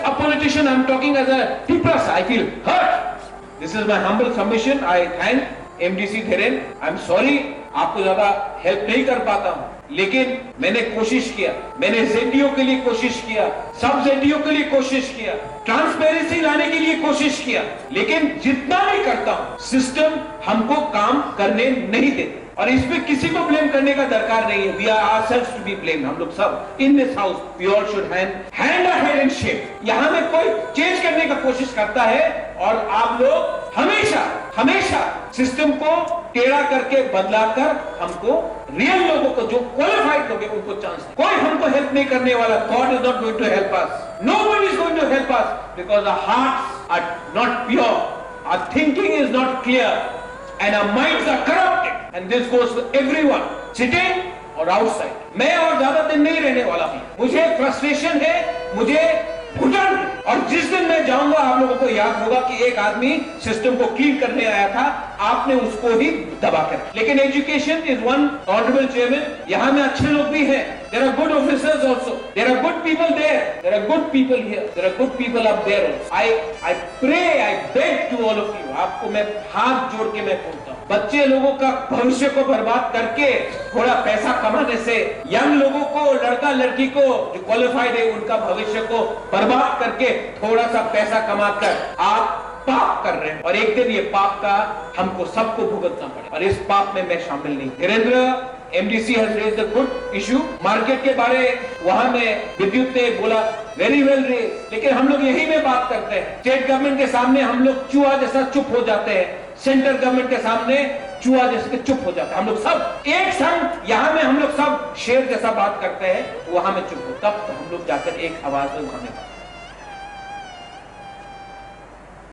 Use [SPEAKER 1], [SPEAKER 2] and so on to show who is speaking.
[SPEAKER 1] a politician, I'm talking as a Tipras. I feel hurt. This is my humble submission. I thank MDC Dhiren. I'm sorry, आपको ज्यादा help नहीं कर पाता हूँ, लेकिन मैंने कोशिश किया, मैंने ZDO के लिए कोशिश किया, सब ZDO के लिए कोशिश किया, ट्रांसपेरेंसी लाने के लिए कोशिश किया, लेकिन जितना भी करता हूँ सिस्टम हमको काम करने नहीं देता। और इसमें किसी को ब्लेम करने का दरकार नहीं है। We are ourselves to be blamed. हम लोग सब in this house we all should hand a head and shake। यहाँ में कोई चेंज करने का कोशिश करता है और आप लोग हमेशा सिस्टम को टेढ़ा करके बदलाकर हमको रियल लोगों को, जो क्वालिफाइड लोग हैं, उनको चांस। कोई हमको हेल्प नहीं करने वाला। God is not going to help us. Nobody is going to help us because our hearts are not pure, our thinking is not clear, and our minds are corrupted. And this goes for everyone, sitting or outside. मैं और ज्यादा दिन नहीं रहने वाला हूँ। मुझे frustration है, मुझे घुटन है, और जिस दिन मैं जाऊंगा आप लोगों को याद होगा कि एक आदमी सिस्टम को क्लीन करने आया था, आपने उसको ही दबा कर। लेकिन education is one honourable chairman, यहाँ में अच्छे लोग भी हैं। There are good officers also. There are good people there. There are good people here. There are good people up there also. I pray, I beg to all of you. आपको मैं हाथ जोड़ के मैं बोलता हूँ, बच्चे लोगों का भविष्य को बर्बाद करके थोड़ा पैसा कमाने से, यंग लोगों को, लड़का लड़की को जो क्वालिफाइड है उनका भविष्य को बर्बाद करके थोड़ा सा पैसा कमाकर आप पाप कर रहे हैं, और एक दिन ये पाप का हमको सबको भुगतना पड़े, और इस पाप में मैं शामिल नहीं। Dhirendra MDC has raised a good issue। Market के बारे वहां में विद्युत ने बोला वेरी वेल रेज, लेकिन हम लोग यही में बात करते हैं। स्टेट गवर्नमेंट के सामने हम लोग चूहा जैसा चुप हो जाते हैं, सेंट्रल गवर्नमेंट के सामने चूहा जैसे चुप हो जाते हैं। हम लोग सब एक संग, यहाँ में हम लोग सब शेर जैसा बात करते हैं, वहां में चुप हो, तब तो हम लोग जाकर एक आवाज में वहां में